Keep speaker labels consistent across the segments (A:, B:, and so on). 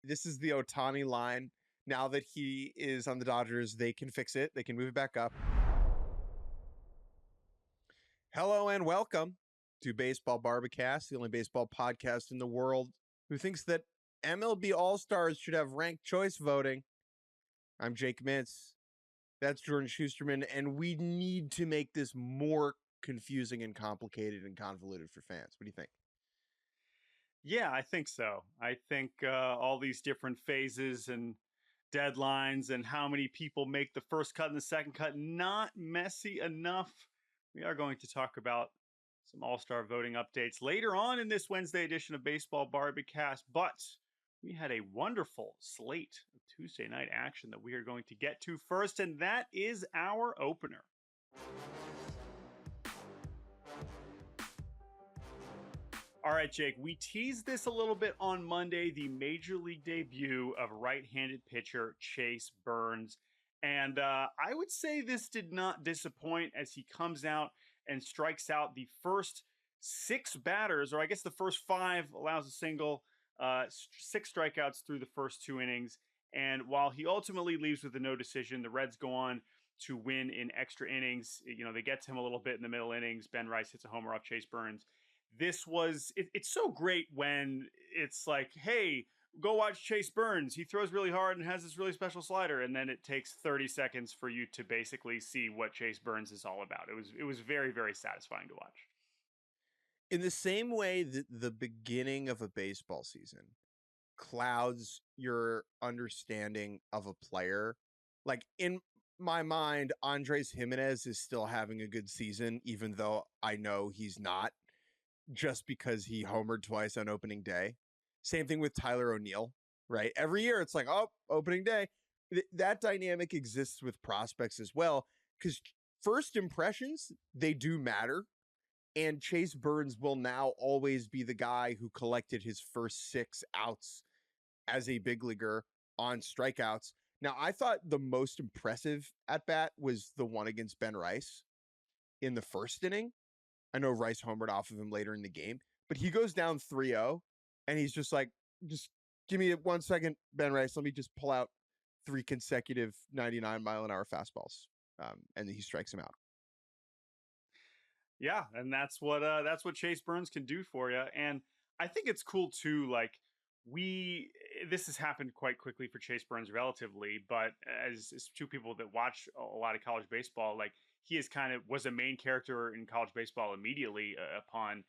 A: This is the Ohtani line. Now that he is on the Dodgers, they can fix it. They can move it back up. Hello and welcome to Baseball Barbacast, the only baseball podcast in the world who thinks that MLB All-Stars should have ranked choice voting. I'm Jake Mintz. That's Jordan Schusterman, and we need to make this more confusing and complicated and convoluted for fans. What do you think?
B: Yeah, I think so. I think all these different phases and deadlines and how many people make the first cut and the second cut not messy enough. We are going to talk about some all-star voting updates later on in this Wednesday edition of Baseball Barbacast, but we had a wonderful slate of Tuesday night action that we are going to get to first, and that is our opener. All right, Jake, we teased this a little bit on Monday, the major league debut of right-handed pitcher Chase Burns. And I would say this did not disappoint as he comes out and strikes out the first six batters, or I guess the first five, allows a single, six strikeouts through the first two innings. And while he ultimately leaves with a no decision, the Reds go on to win in extra innings. You know, they get to him a little bit in the middle innings. Ben Rice hits a homer off Chase Burns. It's so great when it's like, hey, go watch Chase Burns. He throws really hard and has this really special slider. And then it takes 30 seconds for you to basically see what Chase Burns is all about. It was very, very satisfying to watch.
A: In the same way that the beginning of a baseball season clouds your understanding of a player, like in my mind, Andres Jimenez is still having a good season, even though I know he's not, just because he homered twice on opening day. Same thing with Tyler O'Neill, right? Every year it's like, oh, opening day. That dynamic exists with prospects as well, because first impressions, they do matter. And Chase Burns will now always be the guy who collected his first six outs as a big leaguer on strikeouts. Now, I thought the most impressive at bat was the one against Ben Rice in the first inning. I know Rice homered off of him later in the game, but he goes down 3-0 and he's just like, just give me 1 second, Ben Rice. Let me just pull out three consecutive 99-mile-an-hour fastballs. And then he strikes him out.
B: Yeah, and that's what Chase Burns can do for you. And I think it's cool too. Like this has happened quite quickly for Chase Burns, relatively. But as two people that watch a lot of college baseball, like he is was a main character in college baseball immediately upon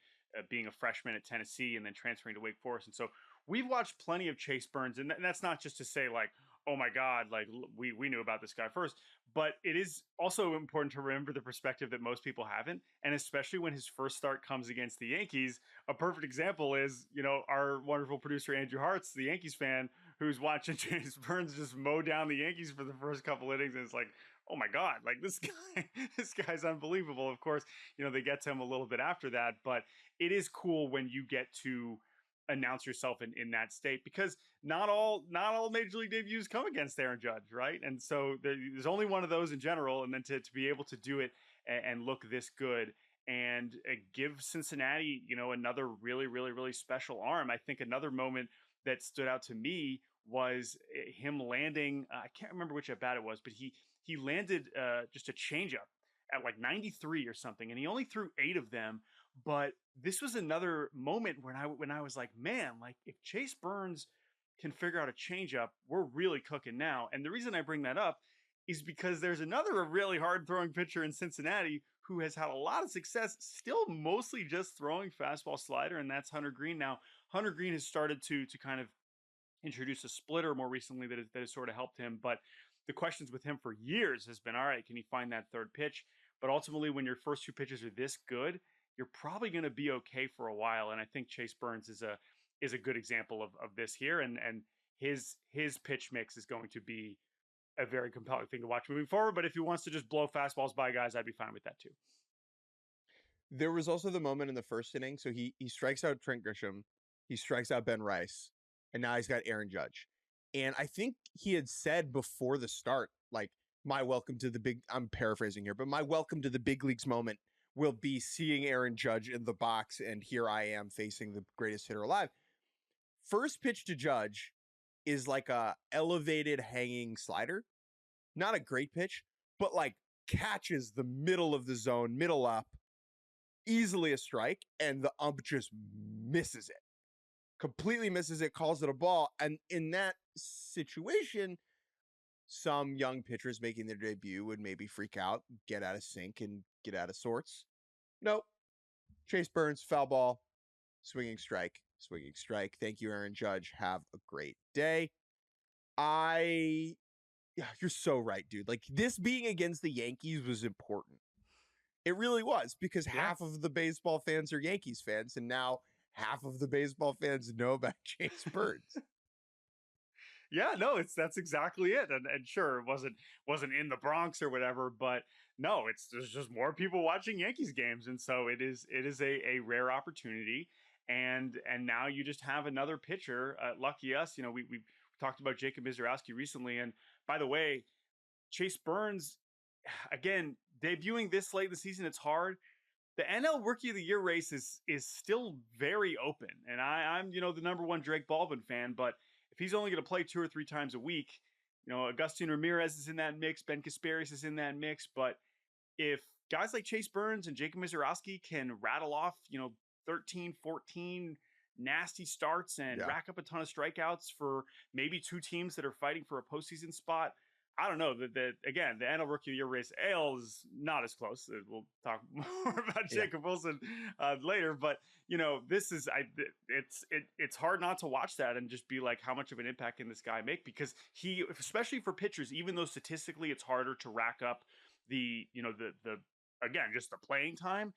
B: being a freshman at Tennessee and then transferring to Wake Forest. And so we've watched plenty of Chase Burns, and that's not just to say like, oh my God, like we knew about this guy first. But it is also important to remember the perspective that most people haven't. And especially when his first start comes against the Yankees, a perfect example is, our wonderful producer, Andrew Hartz, the Yankees fan, who's watching James Burns just mow down the Yankees for the first couple innings. And it's like, oh my God, like this guy, this guy's unbelievable. Of course, they get to him a little bit after that, but it is cool when you get to announce yourself in that state, because not all major league debuts come against Aaron Judge, right? And so there's only one of those in general, and then to be able to do it and look this good and give Cincinnati, another really, really, really special arm. I think another moment that stood out to me was him landing. I can't remember which at bat it was, but he landed just a changeup at like 93 or something, and he only threw 8 of them. But this was another moment when I was like, man, like if Chase Burns can figure out a changeup, we're really cooking now. And the reason I bring that up is because there's another really hard throwing pitcher in Cincinnati who has had a lot of success, still mostly just throwing fastball slider, and that's Hunter Green. Now, Hunter Green has started to kind of introduce a splitter more recently that has sort of helped him. But the questions with him for years has been, all right, can he find that third pitch? But ultimately, when your first two pitches are this good, you're probably going to be okay for a while. And I think Chase Burns is a good example of this here. And his pitch mix is going to be a very compelling thing to watch moving forward. But if he wants to just blow fastballs by guys, I'd be fine with that too.
A: There was also the moment in the first inning. So he strikes out Trent Grisham. He strikes out Ben Rice. And now he's got Aaron Judge. And I think he had said before the start, like, my welcome to the big, I'm paraphrasing here, but my welcome to the big leagues moment will be seeing Aaron Judge in the box, and here I am facing the greatest hitter alive. First pitch to Judge, is like a elevated hanging slider. Not a great pitch, but like catches the middle of the zone, middle up, easily a strike, and the ump just misses it. Completely misses it, calls it a ball. And in that situation, some young pitchers making their debut would maybe freak out, get out of sync, and get out of sorts. Nope. Chase Burns, foul ball, swinging strike, swinging strike. Thank you, Aaron Judge. Have a great day. Yeah, you're so right, dude. Like, this being against the Yankees was important. It really was, because
B: Yeah.
A: half of the baseball fans are Yankees fans, and now half of the baseball fans know about Chase Burns.
B: Yeah, no, that's exactly it. And sure, it wasn't in the Bronx or whatever, but no, there's just more people watching Yankees games, and so it is a rare opportunity. And now you just have another pitcher. Lucky us, we talked about Jacob Mizorowski recently, and by the way, Chase Burns, again, debuting this late in the season, it's hard. The NL Rookie of the Year race is still very open, and I'm the number one Drake Baldwin fan, but if he's only going to play 2 or 3 times a week, Agustin Ramirez is in that mix, Ben Kasparius is in that mix, but if guys like Chase Burns and Jacob Mizorowski can rattle off 13, 14 nasty starts and
A: Yeah.
B: rack up a ton of strikeouts for maybe two teams that are fighting for a postseason spot. I don't know that again, the NL Rookie of the Year race, AL is not as close. We'll talk more about
A: Yeah.
B: Jacob Wilson later, but this is it's hard not to watch that and just be like, how much of an impact can this guy make? Because he, especially for pitchers, even though statistically it's harder to rack up the again, just the playing time,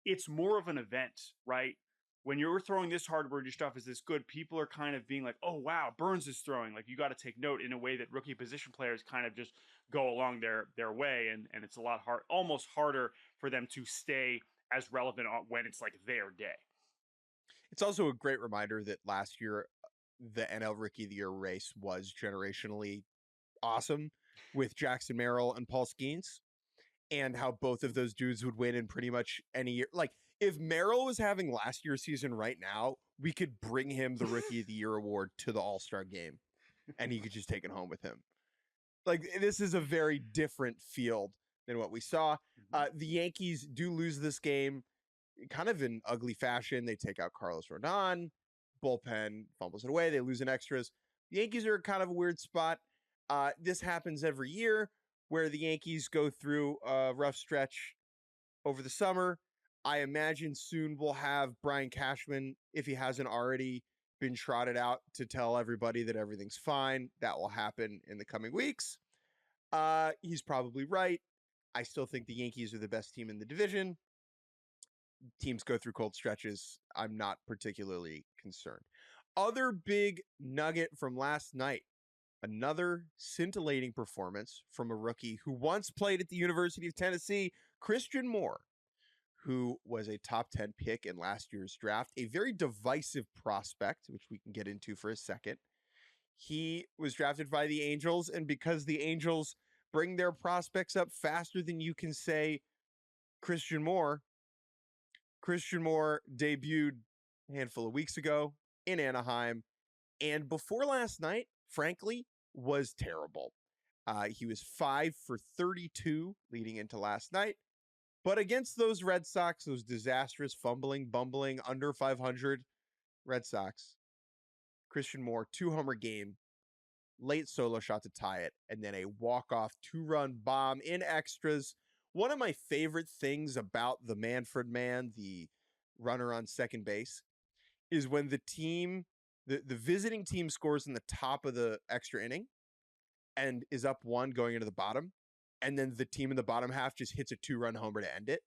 B: it's more of an event, right? When you're throwing this hard where your stuff is this good, people are kind of being like, oh, wow, Burns is throwing. Like, you got to take note in a way that rookie position players kind of just go along their way. And it's a lot almost harder for them to stay as relevant when it's like their day.
A: It's also a great reminder that last year, the NL Rookie of the Year race was generationally awesome with Jackson Merrill and Paul Skeens, and how both of those dudes would win in pretty much any year. Like, if Merrill was having last year's season right now, we could bring him the Rookie of the Year award to the All-Star game, and he could just take it home with him. Like, this is a very different field than what we saw. The Yankees do lose this game kind of in ugly fashion. They take out Carlos Rodon, bullpen fumbles it away. They lose in extras. The Yankees are kind of a weird spot. This happens every year where the Yankees go through a rough stretch over the summer. I imagine soon we'll have Brian Cashman, if he hasn't already been trotted out, to tell everybody that everything's fine. That will happen in the coming weeks. He's probably right. I still think the Yankees are the best team in the division. Teams go through cold stretches. I'm not particularly concerned. Other big nugget from last night, another scintillating performance from a rookie who once played at the University of Tennessee, Christian Moore, who was a top 10 pick in last year's draft, a very divisive prospect, which we can get into for a second. He was drafted by the Angels, and because the Angels bring their prospects up faster than you can say Christian Moore debuted a handful of weeks ago in Anaheim, and before last night, frankly, was terrible. He was 5 for 32 leading into last night, but against those Red Sox, those disastrous, fumbling, bumbling, under 500 Red Sox, Christian Moore, 2-homer game, late solo shot to tie it, and then a walk-off 2-run bomb in extras. One of my favorite things about the Manfred man, the runner on second base, is when the visiting team scores in the top of the extra inning and is up 1 going into the bottom, and then the team in the bottom half just hits a 2-run homer to end it.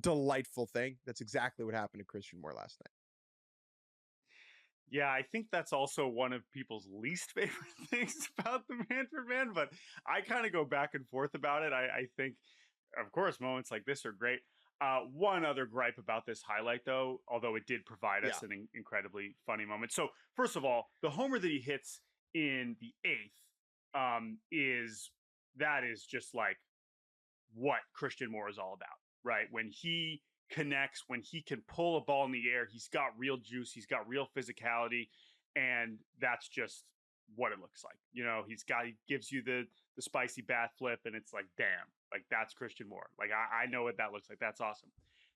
A: Delightful thing. That's exactly what happened to Christian Moore last night.
B: Yeah, I think that's also one of people's least favorite things about the Manfred Man, but I kind of go back and forth about it. I think, of course, moments like this are great. One other gripe about this highlight, though, although it did provide us an incredibly funny moment. So, first of all, the homer that he hits in the 8th is just like what Christian Moore is all about, right? When he connects, when he can pull a ball in the air, he's got real juice, he's got real physicality. and that's just what it looks like. He gives you the spicy bat flip, and it's like, damn, like that's Christian Moore. Like I know what that looks like. That's awesome.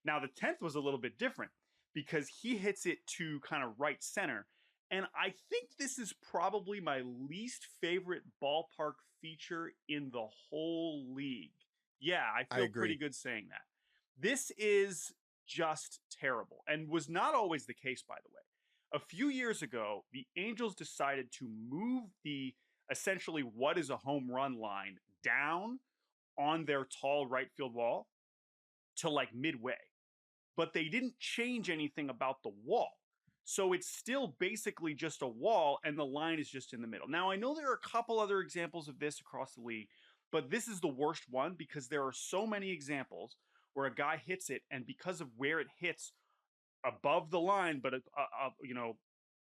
B: Now the 10th was a little bit different because he hits it to kind of right center. And I think this is probably my least favorite ballpark feature in the whole league. Yeah, I
A: I
B: feel pretty
A: agree.
B: good saying that. This is just terrible and was not always the case, by the way. A few years ago, the Angels decided to move the essentially what is a home run line down on their tall right field wall to like midway, but they didn't change anything about the wall. So it's still basically just a wall and the line is just in the middle. Now, I know there are a couple other examples of this across the league, but this is the worst one because there are so many examples where a guy hits it and because of where it hits above the line, but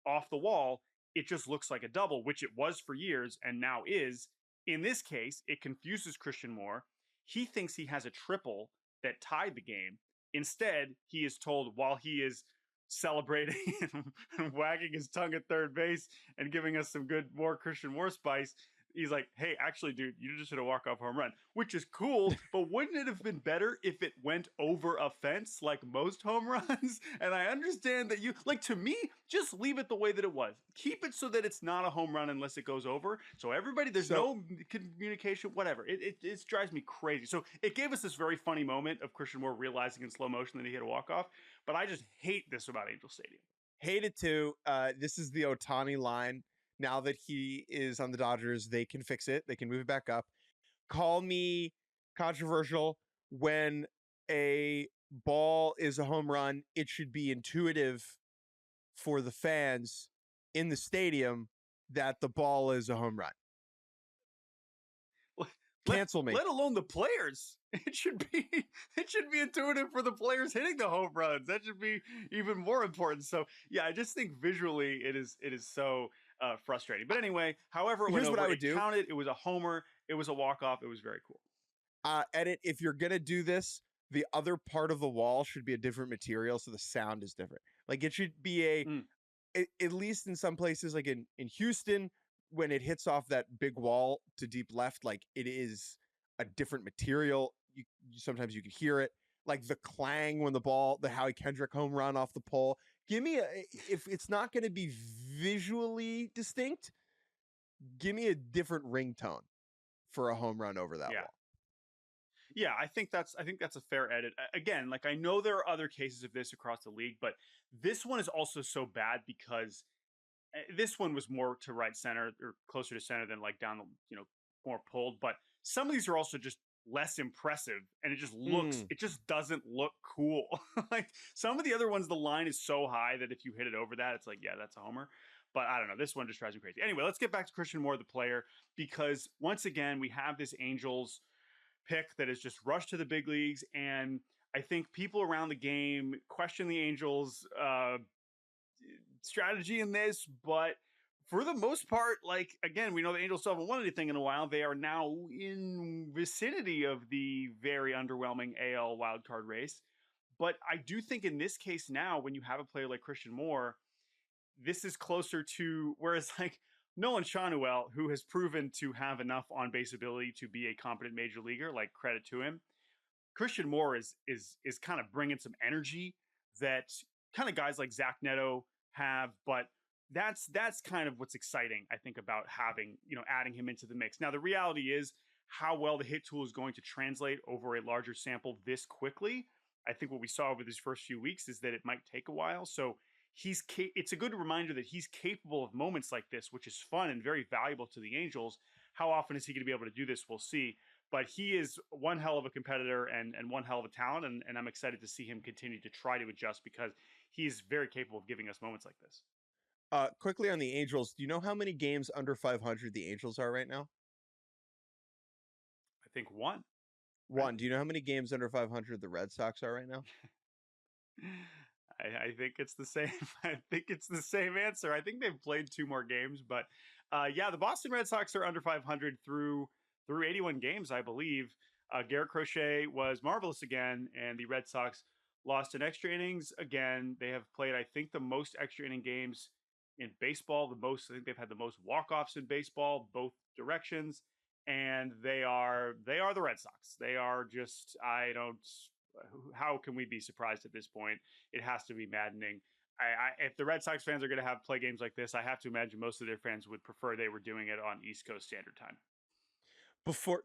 B: off the wall, it just looks like a double, which it was for years and now is. In this case, it confuses Christian Moore. He thinks he has a triple that tied the game. Instead, he is told while he is celebrating and wagging his tongue at third base and giving us some good, more Christian Moore spice, he's like, hey, actually, dude, you just hit a walk-off home run, which is cool, but wouldn't it have been better if it went over a fence like most home runs? And I understand that to me, just leave it the way that it was. Keep it so that it's not a home run unless it goes over. So everybody, there's
A: So
B: no communication, whatever. It drives me crazy. So it gave us this very funny moment of Christian Moore realizing in slow motion that he hit a walk-off, but I just hate this about Angel Stadium.
A: hate it too. This is the Otani line. Now that he is on the Dodgers, they can fix it. They can move it back up. Call me controversial. When a ball is a home run, it should be intuitive for the fans in the stadium that the ball is a home run.
B: Let,
A: Cancel me.
B: let alone the players. It should be intuitive for the players hitting the home runs. That should be even more important. So yeah, I just think visually it is so frustrating. But anyway, however it went
A: Here's what
B: over,
A: I would
B: it
A: do.
B: counted. It was a homer. It was a walk off. It was very cool.
A: Edit, if you're gonna do this, the other part of the wall should be a different material so the sound is different. Like it should be
B: Mm,
A: at least in some places, like in Houston, when it hits off that big wall to deep left, like it is a different material. Sometimes you can hear it, like the clang when the Howie Kendrick home run off the pole. Give me if it's not going to be visually distinct, give me a different ringtone for a home run over that
B: yeah.
A: wall.
B: Yeah, I think that's a fair edit. Again, like I know there are other cases of this across the league, but this one is also so bad because this one was more to right center or closer to center than like down the more pulled. But some of these are also just less impressive, and
A: Mm.
B: it just doesn't look cool. Like some of the other ones, the line is so high that if you hit it over that, it's like yeah, that's a homer. But I don't know. This one just drives me crazy. Anyway, let's get back to Christian Moore, the player, because once again we have this Angels pick that is just rushed to the big leagues, and I think people around the game question the Angels' strategy in this, but for the most part, like again, we know the Angels still haven't won anything in a while. They are now in vicinity of the very underwhelming AL wildcard race. But I do think in this case now, when you have a player like Christian Moore, this is closer to whereas like Nolan Shanuel, who has proven to have enough on base ability to be a competent major leaguer, like credit to him. Christian Moore is kind of bringing some energy that kind of guys like Zach Neto have, but that's kind of what's exciting, I think, about having adding him into the mix. Now the reality is how well the hit tool is going to translate over a larger sample this quickly. I think what we saw over these first few weeks is that it might take a while. So it's a good reminder that he's capable of moments like this, which is fun and very valuable to the Angels. How often is he going to be able to do this? We'll see, but he is one hell of a competitor and one hell of a talent. And I'm excited to see him continue to try to adjust because he's very capable of giving us moments like this.
A: Quickly on the Angels, do you know how many games under 500 the Angels are right now?
B: I think one, right?
A: One. Do you know how many games under 500 the Red Sox are right now?
B: I think it's the same. I think it's the same answer. I think they've played two more games, but yeah, the Boston Red Sox are under 500 through 81 games, I believe. Garrett Crochet was marvelous again, and the Red Sox lost in extra innings again. They have played, I think, the most extra inning games in baseball. I think they've had the most walk-offs in baseball, both directions, and they are the Red Sox. They are just I don't. How can we be surprised at this point? It has to be maddening. If the Red Sox fans are going to have play games like this, I have to imagine most of their fans would prefer they were doing it on East Coast Standard Time.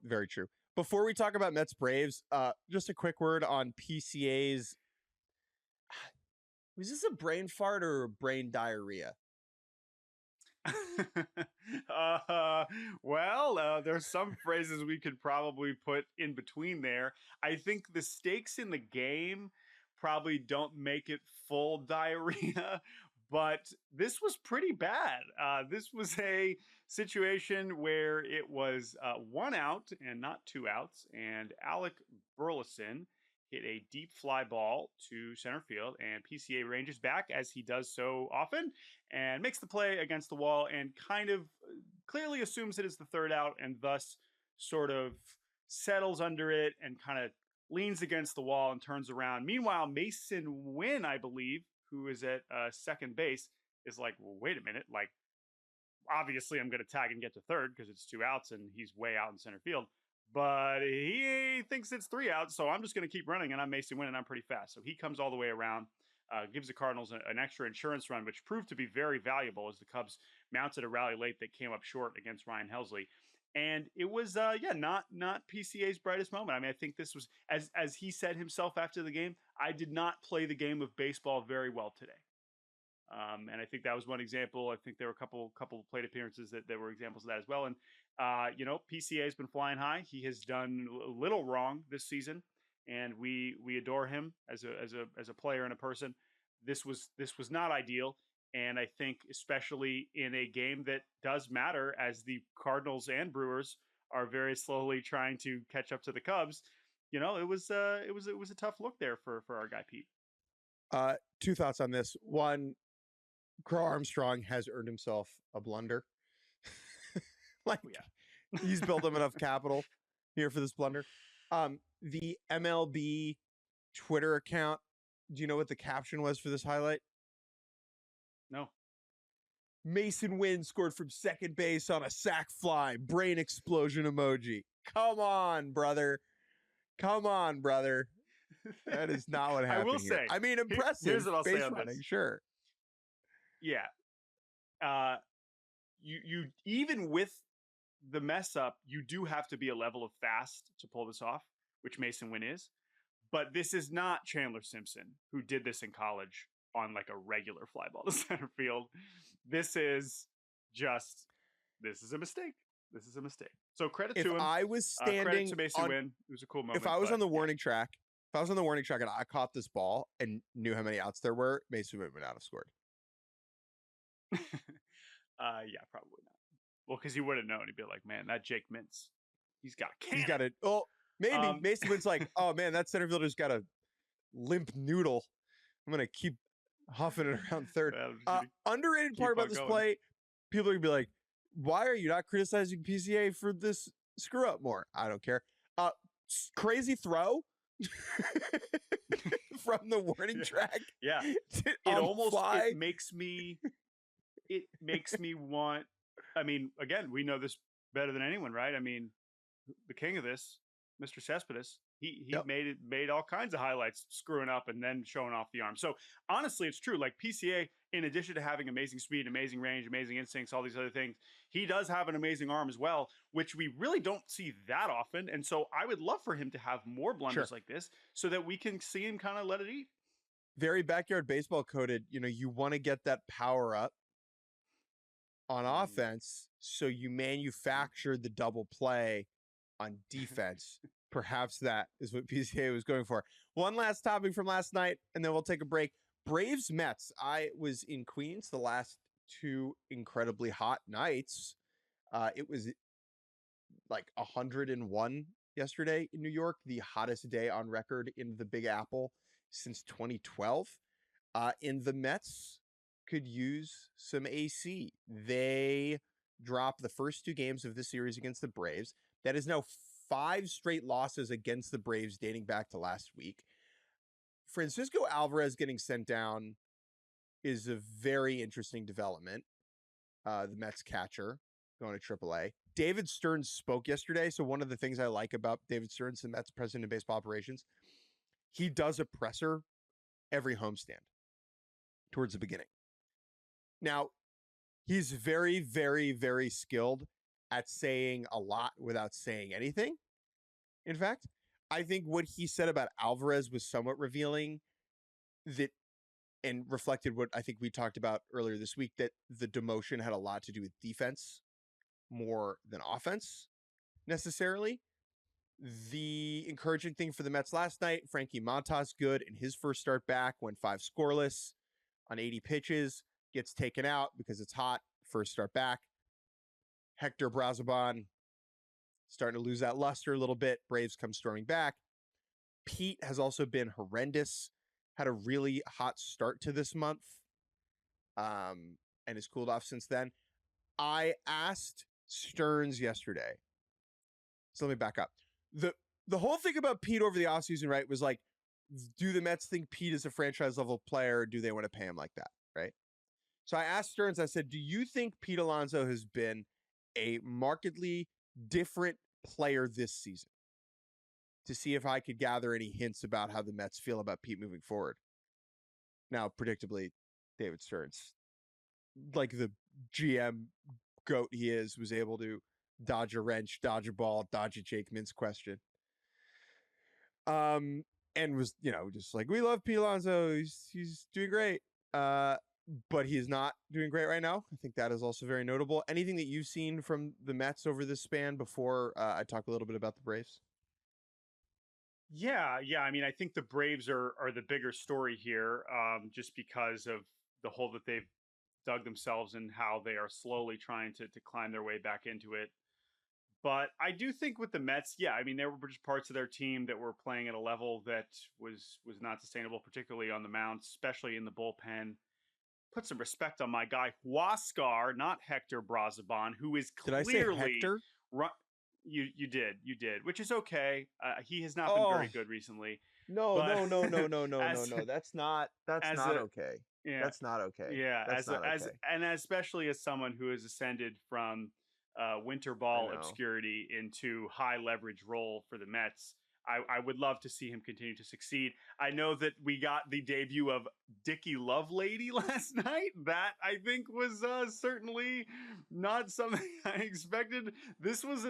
A: Very true. Before we talk about Mets Braves, just a quick word on PCA's. Was this a brain fart or a brain diarrhea?
B: There's some phrases we could probably put in between there. I think the stakes in the game probably don't make it full diarrhea, but this was pretty bad. This was a situation where it was 1 out and not 2 outs, and Alec Burleson hit a deep fly ball to center field, and PCA ranges back as he does so often and makes the play against the wall and kind of clearly assumes it is the 3rd out and thus sort of settles under it and kind of leans against the wall and turns around. Meanwhile, Mason Wynn, I believe, who is at second base, is like, well, wait a minute. Like, obviously, I'm going to tag and get to third because it's 2 outs and he's way out in center field. But he thinks it's 3 outs, so I'm just going to keep running, and I'm Mason Wynn, and I'm pretty fast. So he comes all the way around, gives the Cardinals an extra insurance run, which proved to be very valuable as the Cubs mounted a rally late that came up short against Ryan Helsley. And it was, not PCA's brightest moment. I mean, I think this was, as he said himself after the game, I did not play the game of baseball very well today. And I think that was one example. I think there were a couple plate appearances that were examples of that as well. And PCA has been flying high. He has done little wrong this season, and we adore him as a player and a person. This was not ideal, and I think especially in a game that does matter, as the Cardinals and Brewers are very slowly trying to catch up to the Cubs. It was a tough look there for our guy Pete.
A: 2 thoughts on this. One, Crow Armstrong has earned himself a blunder. He's built up enough capital here for this blunder. The MLB Twitter account, do you know what the caption was for this highlight?
B: No.
A: Mason Wynn scored from second base on a sac fly, brain explosion emoji. Come on, brother. That is not what happened.
B: I will say,
A: I mean, impressive.
B: Here's what I'll say on
A: running,
B: this.
A: sure.
B: Yeah. You even with the mess up, you do have to be a level of fast to pull this off, which Mason Wynn is. But this is not Chandler Simpson, who did this in college on like a regular fly ball to center field. This is a mistake. So credit to him.
A: If I was standing
B: credit to Mason Wynn, it was a cool moment.
A: If I was on the warning track, and I caught this ball and knew how many outs there were, Mason Wynn would not have scored.
B: Yeah, probably not. Well, because he would have known. He'd be like, man, that Jake Mintz, he's got a cannon.
A: He's got it. Oh, maybe Mason Wynn's like, oh man, that center fielder's got a limp noodle. I'm gonna keep huffing it around third. Underrated part about this play, people are gonna be like, why are you not criticizing PCA for this screw up more? I don't care. Crazy throw from the warning track.
B: Yeah, it makes me want. I mean, again, we know this better than anyone, right? I mean, the king of this, Mr. Cespedes, he made all kinds of highlights screwing up and then showing off the arm. So honestly, it's true. Like PCA, in addition to having amazing speed, amazing range, amazing instincts, all these other things, he does have an amazing arm as well, which we really don't see that often. And so I would love for him to have more blunders like this so that we can see him kind of let it eat.
A: Very backyard baseball coded. You want to get that power up on offense, so you manufacture the double play on defense. Perhaps that is what PCA was going for. One last topic from last night, and then we'll take a break. Braves Mets. I was in Queens the last 2 incredibly hot nights. It was like 101 yesterday in New York, the hottest day on record in the Big Apple since 2012. In the Mets could use some AC. They dropped the first 2 games of this series against the Braves. That is now 5 straight losses against the Braves dating back to last week. Francisco Alvarez getting sent down is a very interesting development. The Mets catcher going to AAA. David Stearns spoke yesterday. So one of the things I like about David Stearns, the Mets president of baseball operations, he does a presser every homestand towards the beginning. Now, he's very, very, very skilled at saying a lot without saying anything. In fact, I think what he said about Alvarez was somewhat revealing that and reflected what I think we talked about earlier this week, that the demotion had a lot to do with defense more than offense necessarily. The encouraging thing for the Mets last night, Frankie Montas good in his first start back, went 5 scoreless on 80 pitches, gets taken out because it's hot, first start back. Hector Brazoban starting to lose that luster a little bit. Braves come storming back. Pete has also been horrendous, had a really hot start to this month, and has cooled off since then. I asked Stearns yesterday. So let me back up. The whole thing about Pete over the offseason, right, was like, do the Mets think Pete is a franchise level player? Or do they want to pay him like that, right? So I asked Stearns, I said, do you think Pete Alonso has been a markedly different player this season? To see if I could gather any hints about how the Mets feel about Pete moving forward. Now, predictably, David Stearns, like the GM goat he is, was able to dodge a wrench, dodge a ball, dodge a Jake Mintz question. And was, just like, we love Pete Alonso. He's doing great. But he's not doing great right now. I think that is also very notable. Anything that you've seen from the Mets over this span before I talk a little bit about the Braves?
B: Yeah. I mean, I think the Braves are the bigger story here, just because of the hole that they've dug themselves and how they are slowly trying to climb their way back into it. But I do think with the Mets, yeah, I mean, there were just parts of their team that were playing at a level that was not sustainable, particularly on the mound, especially in the bullpen. Put some respect on my guy Huascar, not Hector Brazoban, who is
A: Did I say
B: clearly
A: Hector?
B: run. You did, which is okay. He has not been very
A: Oh,
B: good recently,
A: no,
B: but
A: no, no, no, no, no, no,
B: as
A: no. That's not
B: as a
A: okay.
B: yeah
A: That's not okay.
B: yeah
A: That's not
B: as
A: okay.
B: and especially as someone who has ascended from winter
A: I
B: ball
A: know.
B: obscurity into high leverage role for the Mets. I would love to see him continue to succeed. I know that we got the debut of Dickie Lovelady last night. That I think was certainly not something I expected. This was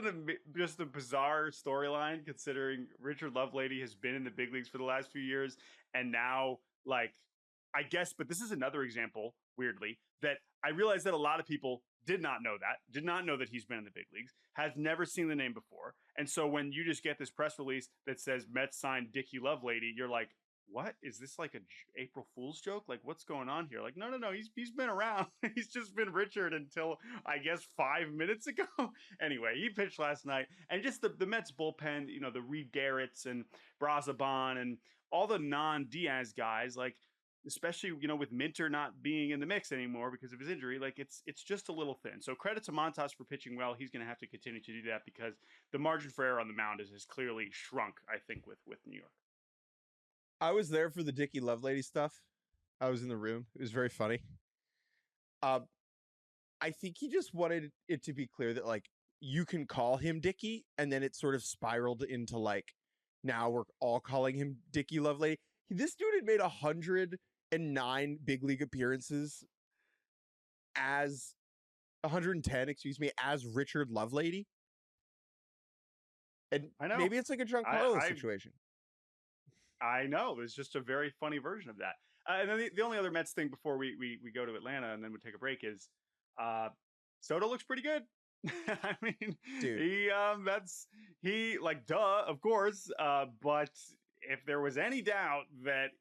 B: just a bizarre storyline, considering Richard Lovelady has been in the big leagues for the last few years, and now, like, I guess, but this is another example, weirdly, that I realize that a lot of people did not know that he's been in the big leagues, has never seen the name before. And so when you just get this press release that says Mets signed Dickie Lovelady, you're like, what is this, like a April Fool's joke? Like, what's going on here? Like, no, he's been around. He's just been Richard until I guess 5 minutes ago. Anyway, he pitched last night, and just the Mets bullpen, the Reed Garretts and Brazoban and all the non-Diaz guys, like, especially with Minter not being in the mix anymore because of his injury, like it's just a little thin. So credit to Montas for pitching well. He's going to have to continue to do that because the margin for error on the mound has clearly shrunk, I think, with New York.
A: I was there for the Dickie Lovelady stuff. I was in the room. It was very funny. Uh, I think he just wanted it to be clear that, like, you can call him Dickie, and then it sort of spiraled into, like, now we're all calling him Dickie Lovelady. This dude had made 109 big league appearances as 110, excuse me, as Richard Lovelady. And
B: I know.
A: maybe it's like a Giancarlo
B: I
A: situation.
B: I know. It's just a very funny version of that. And then the only other Mets thing before we go to Atlanta and then we take a break is Soto looks pretty good. I mean,
A: Dude,
B: he like, duh, of course. But if there was any doubt that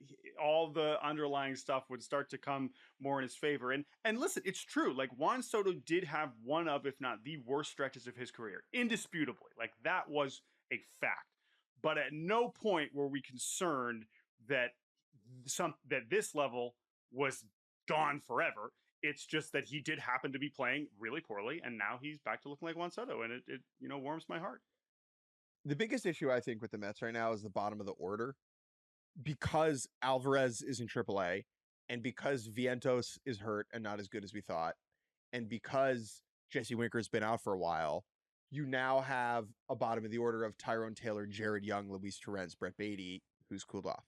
B: all the underlying stuff would start to come more in his favor, and listen, it's true. Like, Juan Soto did have one of, if not the worst stretches of his career, indisputably. Like, that was a fact. But at no point were we concerned that this level was gone forever. It's just that he did happen to be playing really poorly, and now he's back to looking like Juan Soto, and it warms my heart.
A: the biggest issue I think with the Mets right now is the bottom of the order, because Alvarez is in AAA And because Vientos is hurt and not as good as we thought, and because Jesse Winker's been out for a while, you now have a bottom of the order of Tyrone Taylor, Jared Young, Luis Torrens, Brett Beatty, who's cooled off,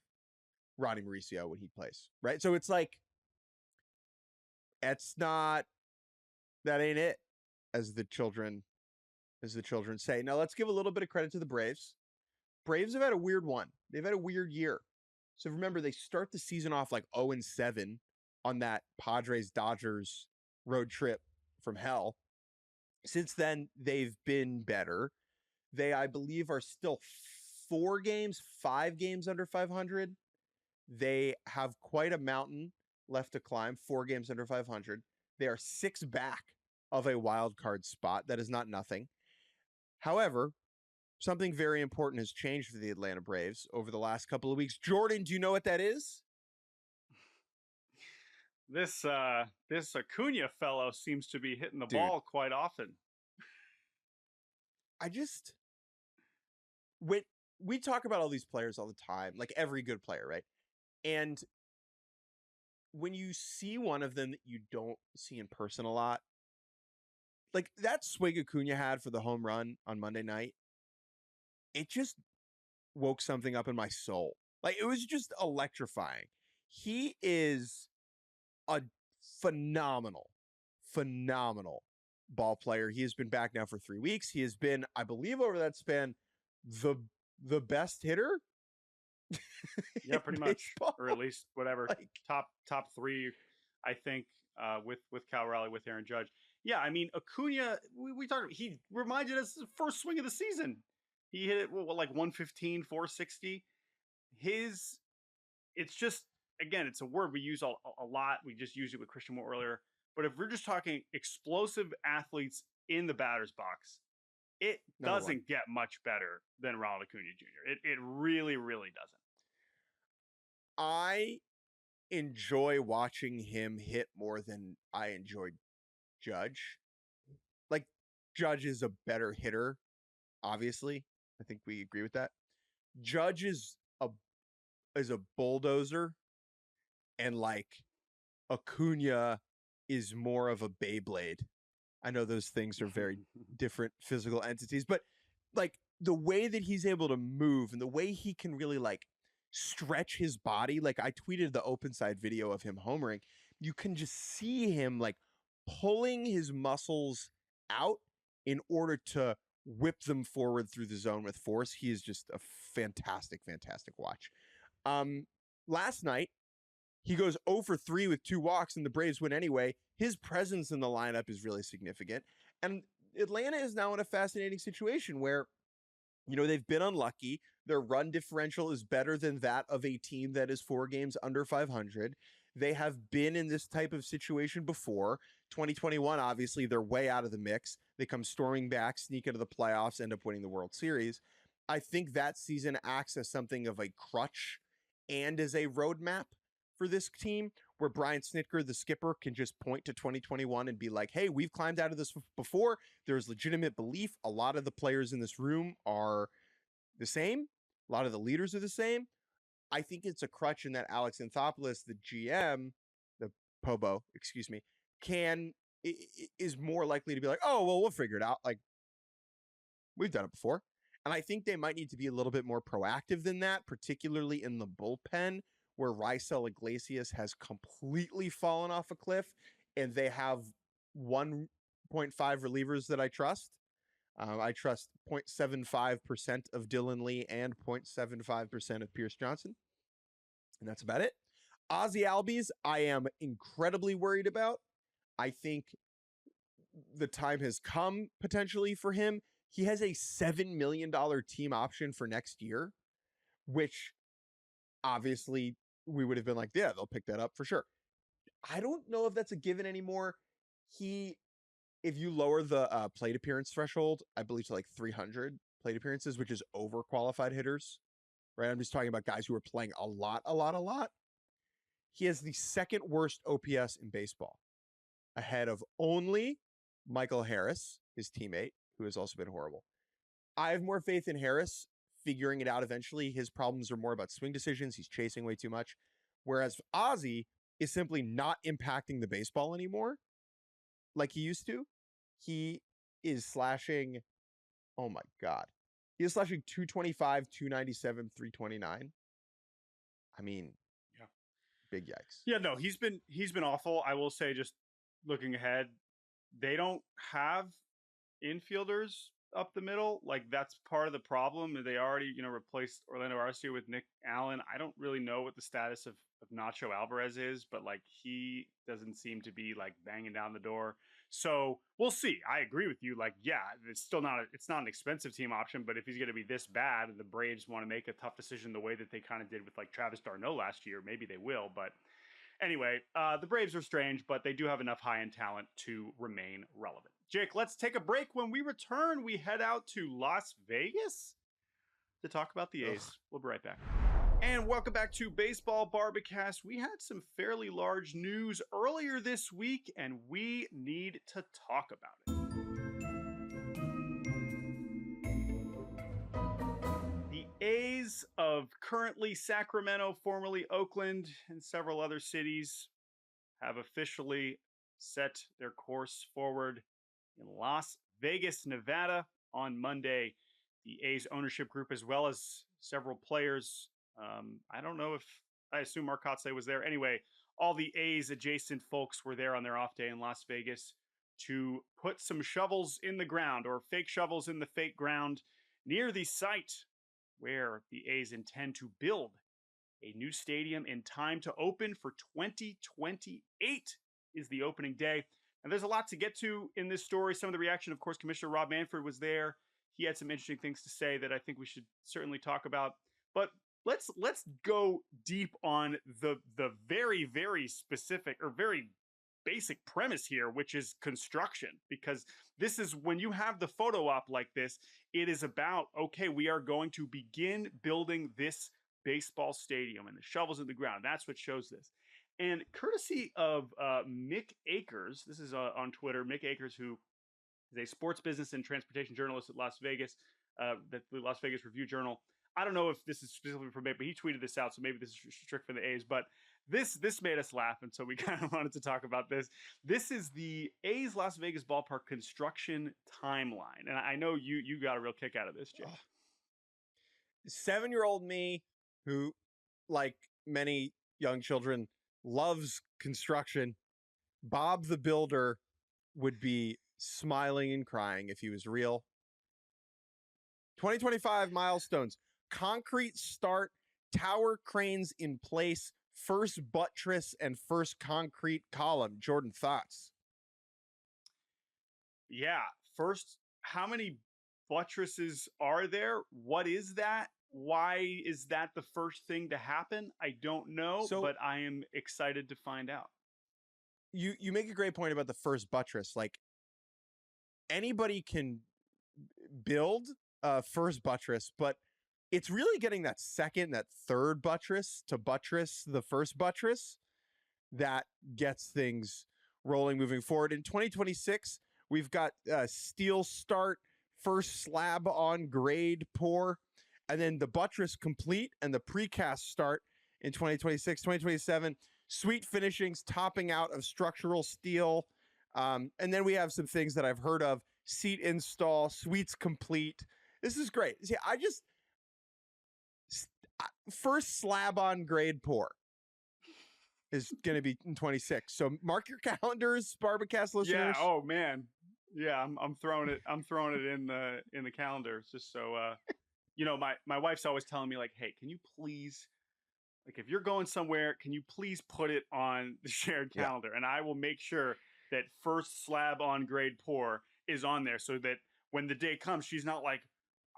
A: Ronnie Mauricio when he plays, right? So it's like, it's not, that ain't it, as the children say. Now let's give a little bit of credit to the Braves. Braves have had a weird one. They've had a weird year. So remember, they start the season off like 0-7 on that Padres Dodgers road trip from hell. Since then, they've been better. They, I believe, are still 5 games under 500. They have quite a mountain left to climb, 4 games under 500. They are 6 back of a wild card spot. That is not nothing. However, something very important has changed for the Atlanta Braves over the last couple of weeks. Jordan, do you know what that is?
B: This Acuna fellow seems to be hitting the
A: Dude,
B: ball quite often.
A: when we talk about all these players all the time, like every good player, right? And when you see one of them that you don't see in person a lot, like that swing Acuna had for the home run on Monday night, it just woke something up in my soul. Like, it was just electrifying. He is a phenomenal ball player. He has been back now for 3 weeks. He has been, I believe, over that span, the best hitter.
B: Yeah, pretty much, or at least whatever,
A: like,
B: top 3, I think, with Cal Raleigh, with Aaron Judge. Yeah, I mean, Acuna, we talked. He reminded us of the first swing of the season. He hit it like 115, 460. It's just, again, it's a word we use a lot. We just used it with Christian Moore earlier. But if we're just talking explosive athletes in the batter's box, it doesn't get much better than Ronald Acuna Jr. It really, really doesn't.
A: I enjoy watching him hit more than I enjoyed Judge. Like, Judge is a better hitter, obviously. I think we agree with that. Judge is a bulldozer, and like Acuna is more of a Beyblade. I know those things are very different physical entities, but like the way that he's able to move and the way he can really like stretch his body. Like, I tweeted the open side video of him homering. You can just see him like pulling his muscles out in order to whip them forward through the zone with force. He is just a fantastic watch. Last night, he goes 0 for 3 with 2 walks, and the Braves win anyway. His presence in the lineup is really significant. And Atlanta is now in a fascinating situation where, you know, they've been unlucky. Their run differential is better than that of a team that is 4 games under 500. They have been in this type of situation before. 2021, obviously, they're way out of the mix. They come storming back, sneak into the playoffs, end up winning the World Series. I think that season acts as something of a crutch and as a roadmap for this team, where Brian Snitker, the skipper, can just point to 2021 and be like, hey, we've climbed out of this before. There's legitimate belief. A lot of the players in this room are the same. A lot of the leaders are the same. I think it's a crutch in that Alex Anthopoulos, the GM, the Pobo, excuse me, is more likely to be like, oh, well, we'll figure it out. Like, we've done it before. And I think they might need to be a little bit more proactive than that, particularly in the bullpen, where Raisel Iglesias has completely fallen off a cliff, and they have 1.5 relievers that I trust. I trust 0.75% of Dylan Lee and 0.75% of Pierce Johnson. And that's about it. Ozzy Albies, I am incredibly worried about. I think the time has come potentially for him. He has a $7 million team option for next year, which obviously we would have been like, yeah, they'll pick that up for sure. I don't know if that's a given anymore. If you lower the plate appearance threshold, I believe to like 300 plate appearances, which is overqualified hitters, right? I'm just talking about guys who are playing a lot. He has the second worst OPS in baseball, ahead of only Michael Harris, his teammate, who has also been horrible. I have more faith in Harris figuring it out eventually. His problems are more about swing decisions. He's chasing way too much. Whereas Ozzy, is simply not impacting the baseball anymore like he used to. He is slashing, oh my God. He is slashing 225, 297, 329. I mean,
B: Yeah.
A: big yikes.
B: Yeah, no, he's been awful. I will say, just looking ahead, they don't have infielders up the middle. Like, that's part of the problem. They already, replaced Orlando Arcia with Nick Allen. I don't really know what the status of Nacho Alvarez is, but like, he doesn't seem to be like banging down the door. So we'll see. I agree with you. Like, yeah, it's not an expensive team option, but if he's going to be this bad and the Braves want to make a tough decision the way that they kind of did with like Travis d'Arnaud last year, maybe they will. But anyway, the Braves are strange, but they do have enough high-end talent to remain relevant. Jake, let's take a break. When we return, we head out to Las Vegas to talk about the A's. We'll be right back. And welcome back to Baseball Barbacast. We had some fairly large news earlier this week, and we need to talk about it. The A's of currently Sacramento, formerly Oakland, and several other cities have officially set their course forward in Las Vegas, Nevada on Monday. The A's ownership group, as well as several players. I don't know if, I assume Marcotte was there. Anyway, all the A's adjacent folks were there on their off day in Las Vegas to put some shovels in the ground, or fake shovels in the fake ground, near the site where the A's intend to build a new stadium in time to open for 2028 is the opening day. And there's a lot to get to in this story. Some of the reaction, of course, Commissioner Rob Manfred was there. He had some interesting things to say that I think we should certainly talk about. But let's go deep on the very, very specific, or very basic premise here, which is construction. Because this is, when you have the photo op like this, it is about, okay, we are going to begin building this baseball stadium, and the shovels in the ground. That's what shows this. And courtesy of Mick Akers, this is on Twitter, Mick Akers, who is a sports business and transportation journalist at Las Vegas, the Las Vegas Review-Journal. I don't know if this is specifically for me, but he tweeted this out, so maybe this is strict for the A's. But this made us laugh, and so we kind of wanted to talk about this. This is the A's Las Vegas ballpark construction timeline, and I know you got a real kick out of this, Jake.
A: 7-year-old me, who, like many young children, loves construction, Bob the Builder would be smiling and crying if he was real. 2025 milestones: concrete start, tower cranes in place, first buttress, and first concrete column. Jordan, thoughts?
B: Yeah. First, how many buttresses are there? What is that? Why is that the first thing to happen? I don't know, but I am excited to find out.
A: You make a great point about the first buttress. Like, anybody can build a first buttress, but it's really getting that second, that third buttress to buttress the first buttress that gets things rolling moving forward. In 2026, we've got steel start, first slab on grade pour, and then the buttress complete and the precast start in 2026. 2027, sweet finishings, topping out of structural steel. And then we have some things that I've heard of: seat install, suites complete. This is great. See, first slab on grade pour is going to be in 26. So mark your calendars, Barbacast listeners.
B: Yeah. Oh man. Yeah. I'm throwing it in the calendar, just so, my wife's always telling me, like, hey, can you please, like, if you're going somewhere, can you please put it on the shared calendar? Yeah. And I will make sure that first slab on grade pour is on there, so that when the day comes, she's not like,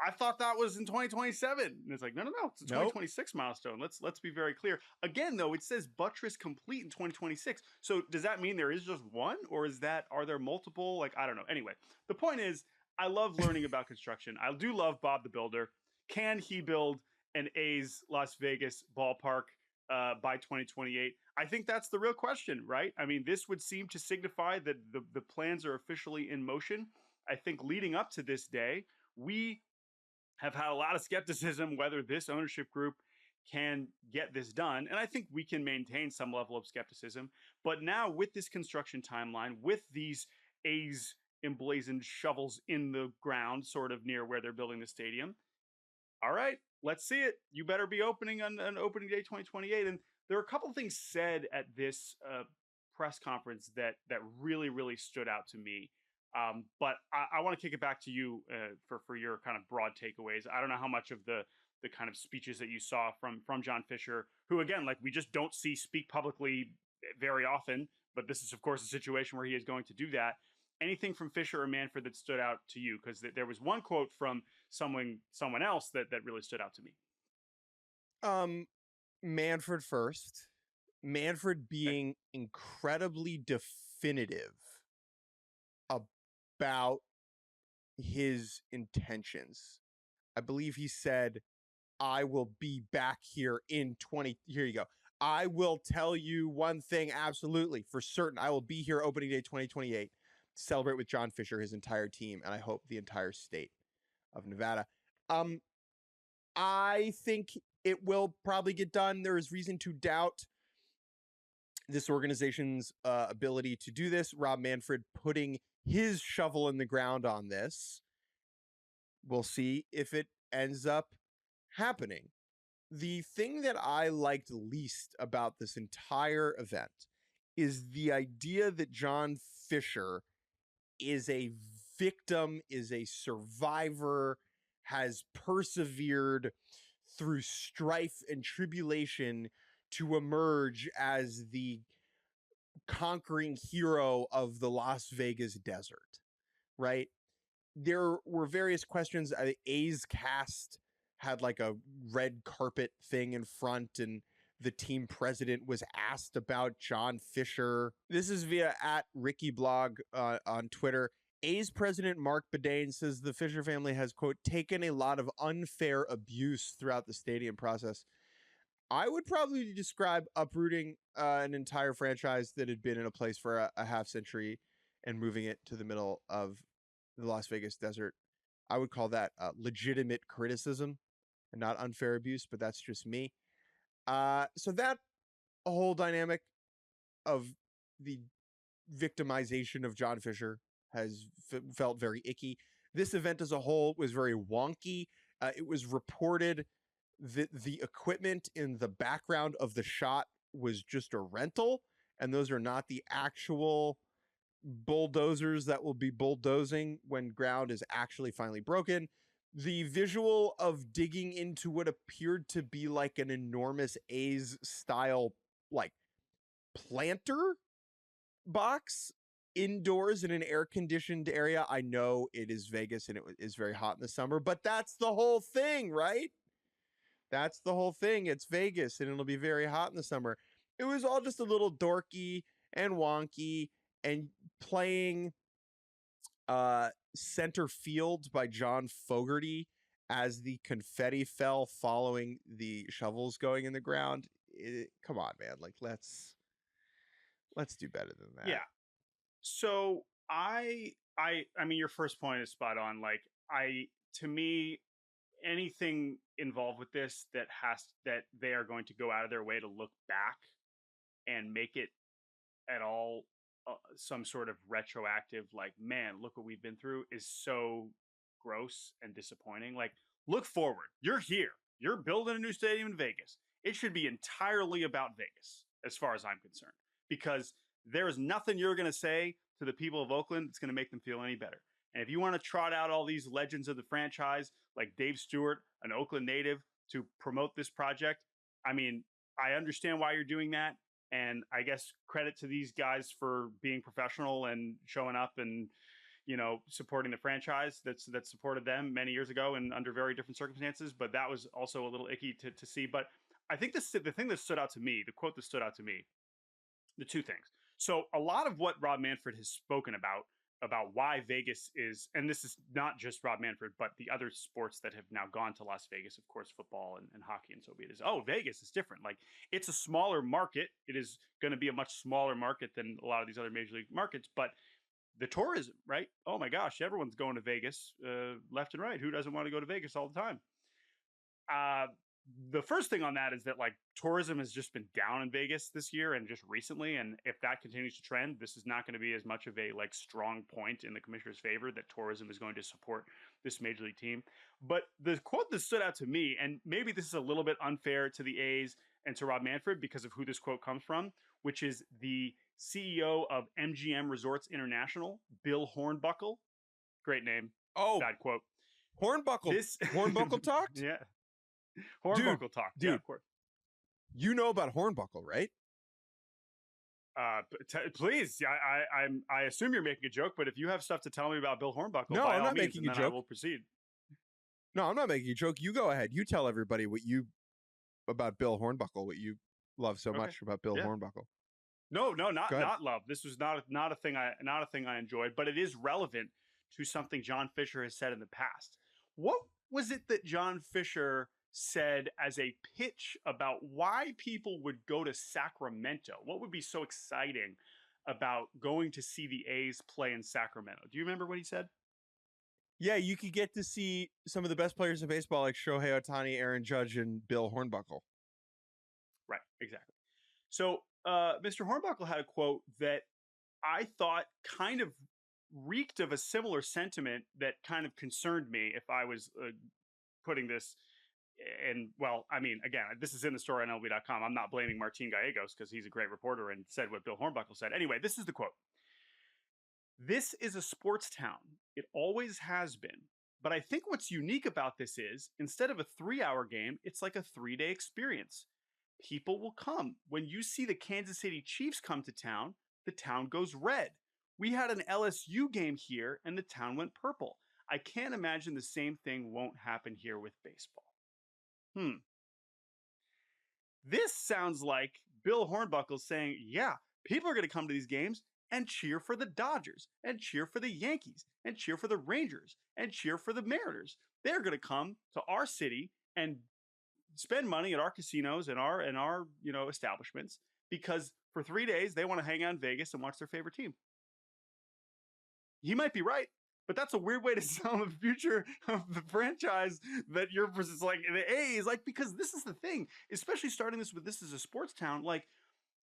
B: I thought that was in 2027. And it's like, no, it's a 2026 milestone. Let's be very clear. Again, though, it says buttress complete in 2026. So does that mean there is just one, or are there multiple? Like, I don't know. Anyway, the point is, I love learning about construction. I do love Bob the Builder. Can he build an A's Las Vegas ballpark by 2028? I think that's the real question, right? I mean, this would seem to signify that the plans are officially in motion. I think leading up to this day, we have had a lot of skepticism whether this ownership group can get this done. And I think we can maintain some level of skepticism. But now, with this construction timeline, with these A's emblazoned shovels in the ground, sort of near where they're building the stadium, all right, let's see it. You better be opening on opening day 2028. And there are a couple of things said at this press conference that really stood out to me. But I want to kick it back to you for your kind of broad takeaways. I don't know how much of the kind of speeches that you saw from John Fisher, who again, like we just don't see speak publicly very often. But this is, of course, a situation where he is going to do that. Anything from Fisher or Manfred that stood out to you? Because there was one quote from someone else that really stood out to me.
A: Manfred first. Manfred
B: Okay.
A: being incredibly definitive about his intentions. I believe he said, I will be back here in 20. Here you go. I will tell you one thing absolutely for certain. I will be here opening day 2028 to celebrate with John Fisher, his entire team, and I hope the entire state of Nevada. I think it will probably get done. There is reason to doubt this organization's ability to do this. Rob Manfred putting his shovel in the ground on this. We'll see if it ends up happening. The thing that I liked least about this entire event is the idea that John Fisher is a victim, is a survivor, has persevered through strife and tribulation to emerge as the conquering hero of the Las Vegas desert, right? There were various questions. A's cast had like a red carpet thing in front, and the team president was asked about John Fisher. This is via at Ricky Blog on Twitter. A's president Mark Bedane says the Fisher family has, quote, taken a lot of unfair abuse throughout the stadium process. I would probably describe uprooting an entire franchise that had been in a place for a half century and moving it to the middle of the Las Vegas desert. I would call that legitimate criticism and not unfair abuse, but that's just me. So that whole dynamic of the victimization of John Fisher has felt very icky. This event as a whole was very wonky. It was reported that the equipment in the background of the shot was just a rental, and those are not the actual bulldozers that will be bulldozing when ground is actually finally broken. The visual of digging into what appeared to be like an enormous A's style, like planter box indoors in an air conditioned area. I know it is Vegas and it is very hot in the summer, but that's the whole thing, right? That's the whole thing. It's Vegas and it'll be very hot in the summer. It was all just a little dorky and wonky, and playing Center Field by John Fogerty as the confetti fell following the shovels going in the ground. Come on, man. Like let's do better than that.
B: Yeah. So I mean, your first point is spot on. Like to me, anything involved with this that they are going to go out of their way to look back and make it at all some sort of retroactive, like, man, look what we've been through, is so gross and disappointing. Like, look forward. You're here. You're building a new stadium in Vegas. It should be entirely about Vegas, as far as I'm concerned, because there is nothing you're going to say to the people of Oakland that's going to make them feel any better. And if you want to trot out all these legends of the franchise, like Dave Stewart, an Oakland native, to promote this project, I mean, I understand why you're doing that. And I guess credit to these guys for being professional and showing up and, supporting the franchise that supported them many years ago and under very different circumstances. But that was also a little icky to see. But I think the thing that stood out to me, the quote that stood out to me, the two things. So a lot of what Rob Manfred has spoken about why Vegas is, and this is not just Rob Manfred, but the other sports that have now gone to Las Vegas, of course, football and hockey and so be it, is, oh, Vegas is different. Like, it's a smaller market. It is going to be a much smaller market than a lot of these other major league markets, but the tourism, right? Oh my gosh, everyone's going to Vegas left and right. Who doesn't want to go to Vegas all the time? the first thing on that is that like tourism has just been down in Vegas this year and just recently, and if that continues to trend, this is not going to be as much of a like strong point in the commissioner's favor that tourism is going to support this major league team. But the quote that stood out to me, and maybe this is a little bit unfair to the A's and to Rob Manfred because of who this quote comes from, which is the CEO of MGM Resorts International, Bill Hornbuckle. Great name.
A: Oh,
B: Bad quote.
A: Hornbuckle.
B: This
A: Hornbuckle talked?
B: Yeah. Hornbuckle talk.
A: Dude,
B: yeah, of course.
A: You know about Hornbuckle, right?
B: Please, I assume you're making a joke, but if you have stuff to tell me about Bill Hornbuckle,
A: no,
B: by
A: I'm
B: all
A: not
B: means,
A: making
B: and
A: a
B: then I
A: joke.
B: will proceed.
A: No, I'm not making a joke. You go ahead. You tell everybody about Bill Hornbuckle, what you love so much about Bill Hornbuckle.
B: No, not love. This was not a thing I enjoyed, but it is relevant to something John Fisher has said in the past. What was it that John Fisher said as a pitch about why people would go to Sacramento? What would be so exciting about going to see the A's play in Sacramento? Do you remember what he said?
A: Yeah, you could get to see some of the best players in baseball like Shohei Ohtani, Aaron Judge, and Bill Hornbuckle.
B: Right, exactly. So Mr. Hornbuckle had a quote that I thought kind of reeked of a similar sentiment that kind of concerned me if I was putting this. And well, I mean, again, this is in the story on LB.com. I'm not blaming Martin Gallegos because he's a great reporter and said what Bill Hornbuckle said. Anyway, this is the quote. This is a sports town. It always has been. But I think what's unique about this is instead of a 3-hour game, it's like a 3-day experience. People will come. When you see the Kansas City Chiefs come to town, the town goes red. We had an LSU game here and the town went purple. I can't imagine the same thing won't happen here with baseball. This sounds like Bill Hornbuckle saying, yeah, people are going to come to these games and cheer for the Dodgers and cheer for the Yankees and cheer for the Rangers and cheer for the Mariners. They're going to come to our city and spend money at our casinos and our establishments because for 3 days they want to hang out in Vegas and watch their favorite team. He might be right, but that's a weird way to sell the future of the franchise that you're like the A's, like, because this is the thing, especially starting this with this is a sports town. Like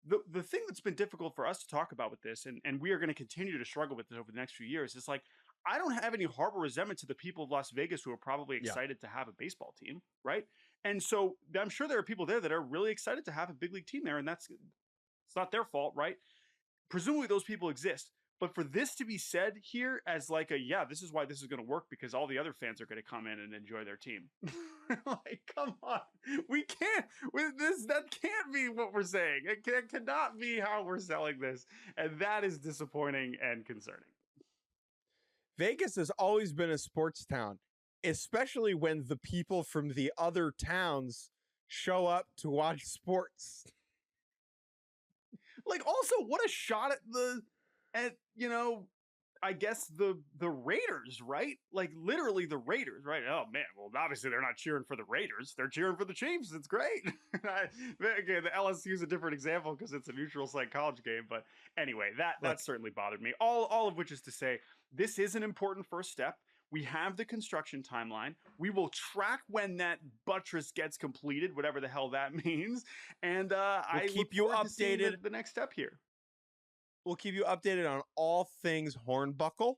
B: the thing that's been difficult for us to talk about with this, and we are going to continue to struggle with this over the next few years, is like, I don't have any harbor resentment to the people of Las Vegas who are probably excited to have a baseball team, right? And so I'm sure there are people there that are really excited to have a big league team there, and it's not their fault, right? Presumably those people exist. But for this to be said here as like this is why this is going to work because all the other fans are going to come in and enjoy their team. Like, come on. We can't, that can't be what we're saying. It cannot be how we're selling this. And that is disappointing and concerning.
A: Vegas has always been a sports town, especially when the people from the other towns show up to watch sports.
B: Like, also, what a shot at I guess the Raiders, right? Like literally the Raiders, right? Oh man, well obviously they're not cheering for the Raiders; they're cheering for the Chiefs. It's great. Again, the LSU is a different example because it's a neutral site college game. But anyway, that certainly bothered me. All of which is to say, this is an important first step. We have the construction timeline. We will track when that buttress gets completed, whatever the hell that means. And I keep you updated. The next step here.
A: We'll keep you updated on all things Hornbuckle.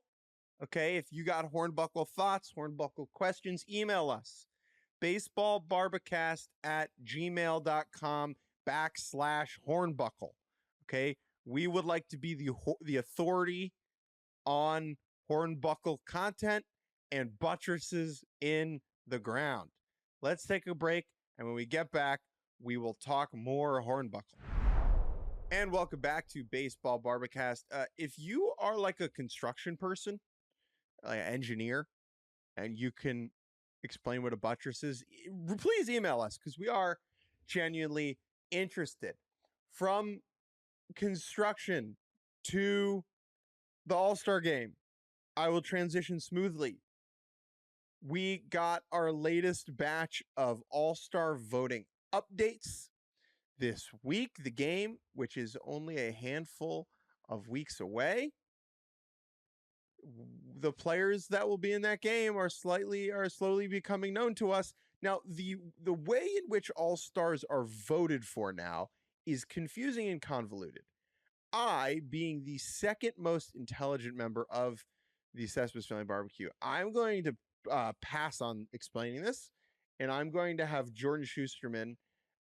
A: Okay, if you got Hornbuckle thoughts, Hornbuckle questions, email us. baseballbarbacast@gmail.com/Hornbuckle. Okay, we would like to be the authority on Hornbuckle content and buttresses in the ground. Let's take a break, and when we get back, we will talk more Hornbuckle. And welcome back to Baseball Barbacast. If you are like a construction person, like an engineer, and you can explain what a buttress is, please email us because we are genuinely interested. From construction to the All-Star game, I will transition smoothly. We got our latest batch of All-Star voting updates this week. The game, which is only a handful of weeks away, the players that will be in that game are slowly becoming known to us. Now, the way in which all-stars are voted for now is confusing and convoluted. I, being the second most intelligent member of the Cespedes Family Barbecue, I'm going to pass on explaining this, and I'm going to have Jordan Schusterman,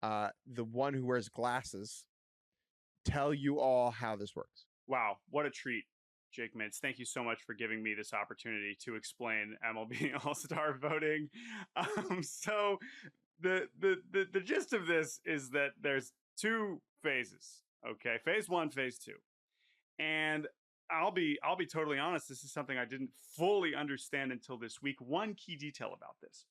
A: the one who wears glasses, tell you all how this works.
B: Wow, what a treat, Jake Mintz. Thank you so much for giving me this opportunity to explain MLB All-Star voting. So the gist of this is that there's two phases. Okay, phase one, phase two. And I'll be totally honest, this is something I didn't fully understand until this week. One key detail about this.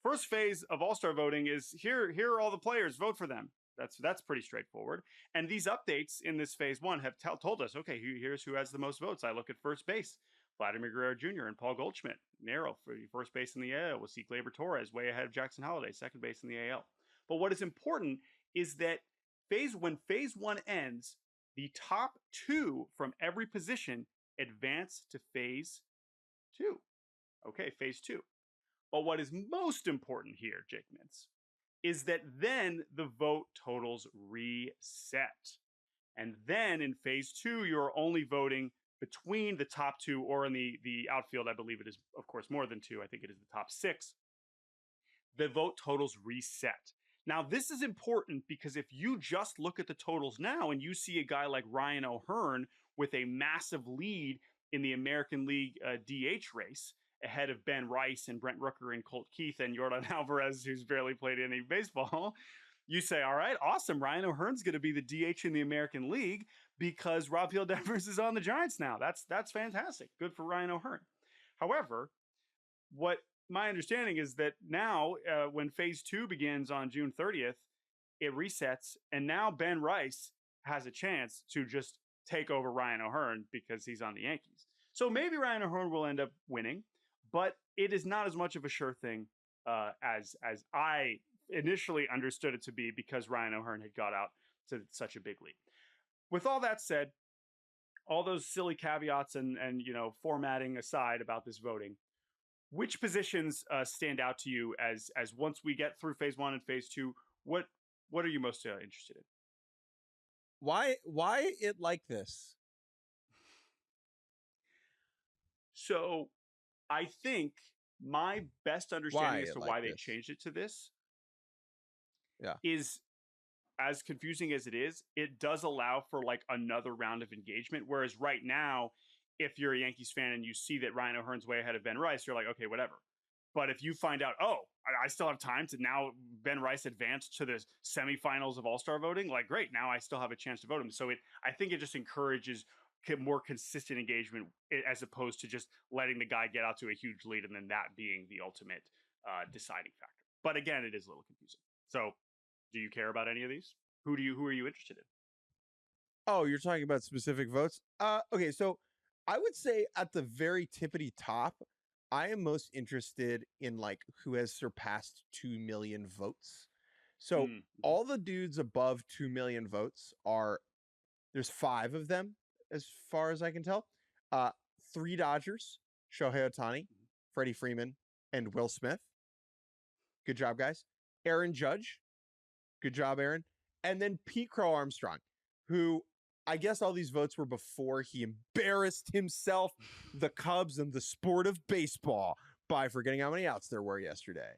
B: First phase of All-Star voting is here are all the players, vote for them. That's pretty straightforward. And these updates in this phase one have told us, okay, here's who has the most votes. I look at first base. Vladimir Guerrero Jr. and Paul Goldschmidt, narrow for first base in the AL, with Gleyber Torres way ahead of Jackson Holliday, second base in the AL. But what is important is that when phase one ends, the top two from every position advance to phase two. Okay, phase two. But what is most important here, Jake Mintz, is that then the vote totals reset. And then in phase two, you're only voting between the top two, or in the outfield, I believe it is, of course, more than two. I think it is the top six. The vote totals reset. Now, this is important because if you just look at the totals now and you see a guy like Ryan O'Hearn with a massive lead in the American League DH race, ahead of Ben Rice and Brent Rooker and Colt Keith and Yordan Alvarez, who's barely played any baseball, you say, all right, awesome. Ryan O'Hearn's going to be the DH in the American League because Rafael Devers is on the Giants now. That's fantastic. Good for Ryan O'Hearn. However, what my understanding is that now, when phase two begins on June 30th, it resets, and now Ben Rice has a chance to just take over Ryan O'Hearn because he's on the Yankees. So maybe Ryan O'Hearn will end up winning, but it is not as much of a sure thing as I initially understood it to be, because Ryan O'Hearn had got out to such a big lead. With all that said, all those silly caveats and formatting aside about this voting, which positions stand out to you as once we get through phase one and phase two, what are you most interested in?
A: Why it like this?
B: So I think my best understanding as to why they changed it to this is, as confusing as it is, it does allow for like another round of engagement. Whereas right now, if you're a Yankees fan and you see that Ryan O'Hearn's way ahead of Ben Rice, you're like, okay, whatever. But if you find out, oh, I still have time to now Ben Rice advanced to the semifinals of All-Star voting, like, great, now I still have a chance to vote him. So I think it just encourages more consistent engagement, as opposed to just letting the guy get out to a huge lead and then that being the ultimate deciding factor. But again, it is a little confusing. So do you care about any of these? Who are you interested in?
A: Oh, you're talking about specific votes? Okay, so I would say at the very tippity top, I am most interested in like who has surpassed 2 million votes. So all the dudes above 2 million votes there's 5 of them as far as I can tell. 3 Dodgers, Shohei Ohtani, Freddie Freeman, and Will Smith. Good job, guys. Aaron Judge. Good job, Aaron. And then Pete Crow Armstrong, who I guess all these votes were before he embarrassed himself, the Cubs, and the sport of baseball by forgetting how many outs there were yesterday.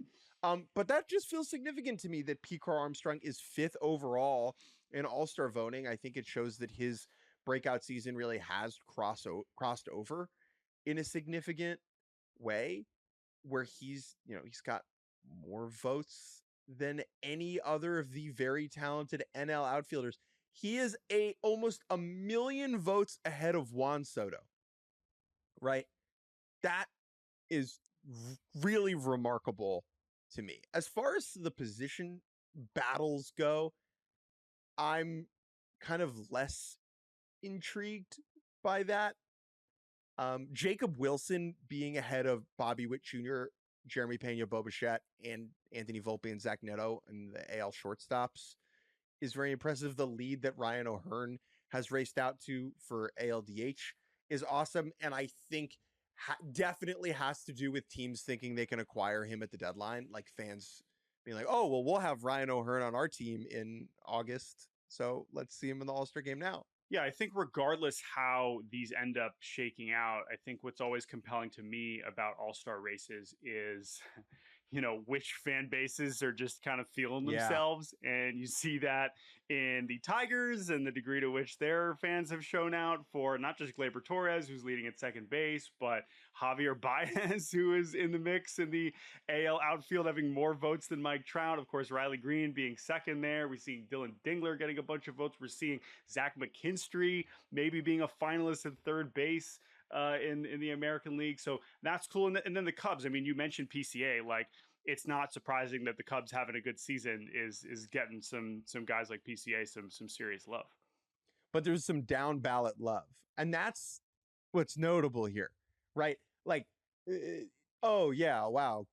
A: But that just feels significant to me that Pete Crow Armstrong is 5th overall in All-Star voting. I think it shows that his breakout season really has crossed over in a significant way, where he's got more votes than any other of the very talented NL outfielders. He is almost 1 million votes ahead of Juan Soto, right? That is really remarkable to me. As far as the position battles go, I'm kind of less intrigued by that. Jacob Wilson being ahead of Bobby Witt Jr., Jeremy Pena, Bo Bichette, and Anthony Volpe and Zach Neto in the AL shortstops is very impressive. The lead that Ryan O'Hearn has raced out to for ALDH is awesome. And I think definitely has to do with teams thinking they can acquire him at the deadline. Like fans being like, oh, well, we'll have Ryan O'Hearn on our team in August. So let's see him in the All-Star game now.
B: Yeah, I think regardless how these end up shaking out, I think what's always compelling to me about all-star races is which fan bases are just kind of feeling
A: Yeah.
B: themselves. And you see that in the Tigers and the degree to which their fans have shown out for not just Gleyber Torres, who's leading at second base, but Javier Baez, who is in the mix in the AL outfield, having more votes than Mike Trout. Of course, Riley Green being second there. We're seeing Dylan Dingler getting a bunch of votes. We're seeing Zach McKinstry maybe being a finalist at third base in the American League. So that's cool. And then the Cubs. I mean, you mentioned PCA. Like, it's not surprising that the Cubs having a good season is getting some guys like PCA some serious love.
A: But there's some down ballot love, and that's what's notable here, right? Like, oh yeah, wow,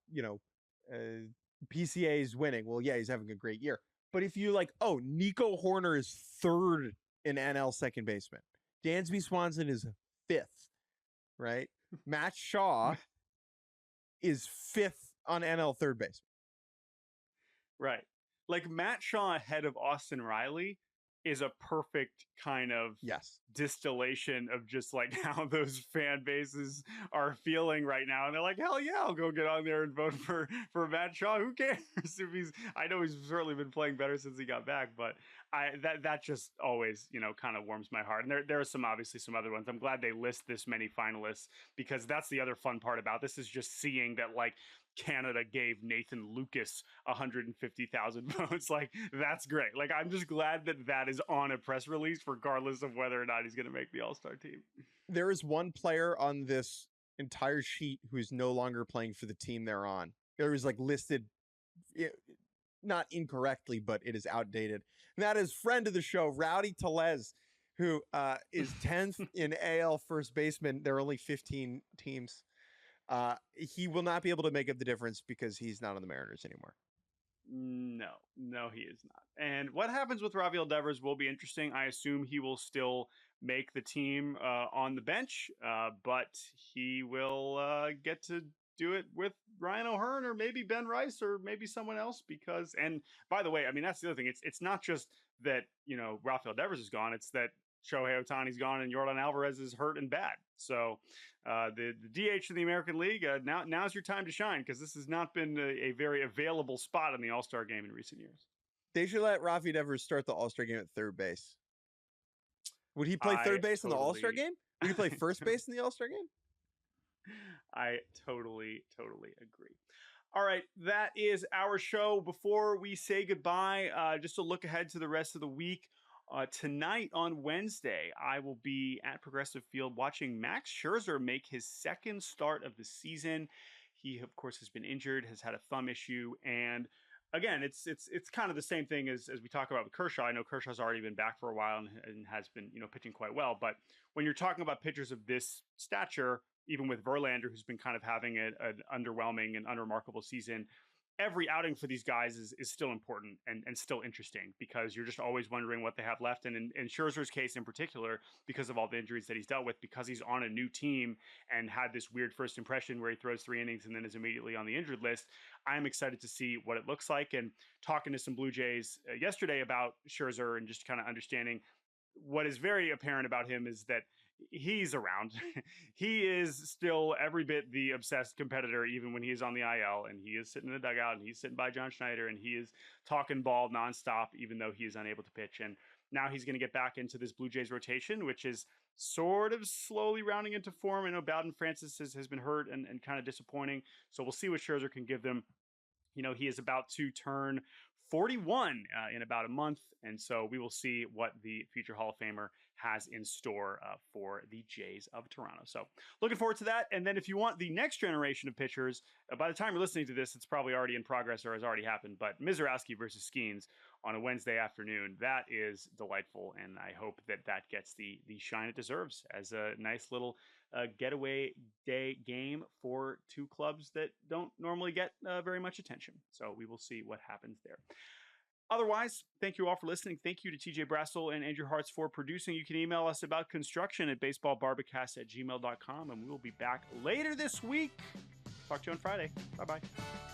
A: PCA is winning. Well, yeah, he's having a great year. But if you like, oh, Nico Horner is third in NL second baseman. Dansby Swanson is fifth, right? Matt Shaw is fifth on NL third baseman.
B: Right. Like Matt Shaw ahead of Austin Riley is a perfect kind of distillation of just like how those fan bases are feeling right now. And they're like, hell yeah, I'll go get on there and vote for Matt Shaw. Who cares if I know he's certainly been playing better since he got back, but that just always, kind of warms my heart. And there are obviously some other ones. I'm glad they list this many finalists, because that's the other fun part about this, is just seeing that like Canada gave Nathan Lucas 150,000 votes. Like, that's great. Like, I'm just glad that is on a press release, regardless of whether or not he's going to make the All-Star team.
A: There is one player on this entire sheet who is no longer playing for the team they're on. There is like listed, not incorrectly, but it is outdated. And that is friend of the show, Rowdy Tellez, who is 10th in AL first baseman. There are only 15 teams. He will not be able to make up the difference because he's not on the Mariners anymore.
B: No, he is not. And what happens with Rafael Devers will be interesting. I assume he will still make the team on the bench, but he will get to do it with Ryan O'Hearn or maybe Ben Rice or maybe someone else. Because, and by the way, I mean, that's the other thing. It's not just that, Rafael Devers is gone. It's that Shohei Ohtani's gone and Yordan Alvarez is hurt and bad. So the DH in the American League, now's your time to shine, because this has not been a very available spot in the All-Star game in recent years.
A: They should let Rafi Devers start the All-Star game at third base. Would he play third base in the All-Star game? Would he play first base in the All-Star game?
B: I totally agree. All right, that is our show. Before we say goodbye, just a look ahead to the rest of the week. Tonight on Wednesday, I will be at Progressive Field watching Max Scherzer make his second start of the season. He, of course, has been injured, has had a thumb issue, and again, it's kind of the same thing as we talk about with Kershaw. I know Kershaw's already been back for a while and has been pitching quite well, but when you're talking about pitchers of this stature, even with Verlander, who's been kind of having an underwhelming and unremarkable season, every outing for these guys is still important and still interesting, because you're just always wondering what they have left. And in Scherzer's case in particular, because of all the injuries that he's dealt with, because he's on a new team and had this weird first impression where he throws 3 innings and then is immediately on the injured list, I'm excited to see what it looks like. And talking to some Blue Jays yesterday about Scherzer and just kind of understanding what is very apparent about him is that he's around. He is still every bit the obsessed competitor, even when he is on the IL, and he is sitting in the dugout and he's sitting by John Schneider and he is talking ball nonstop, even though he is unable to pitch. And now he's going to get back into this Blue Jays rotation, which is sort of slowly rounding into form. I know Bowden Francis has been hurt and kind of disappointing. So we'll see what Scherzer can give them. He is about to turn 41 in about a month. And so we will see what the future Hall of Famer has in store for the Jays of Toronto. So looking forward to that. And then if you want the next generation of pitchers, by the time you're listening to this, it's probably already in progress or has already happened. But Mizorowski versus Skeens on a Wednesday afternoon, that is delightful. And I hope that gets the shine it deserves as a nice little getaway day game for two clubs that don't normally get very much attention. So we will see what happens there. Otherwise, thank you all for listening. Thank you to TJ Brassel and Andrew Hartz for producing. You can email us about construction at baseballbarbacast@gmail.com, and we will be back later this week. Talk to you on Friday. Bye-bye.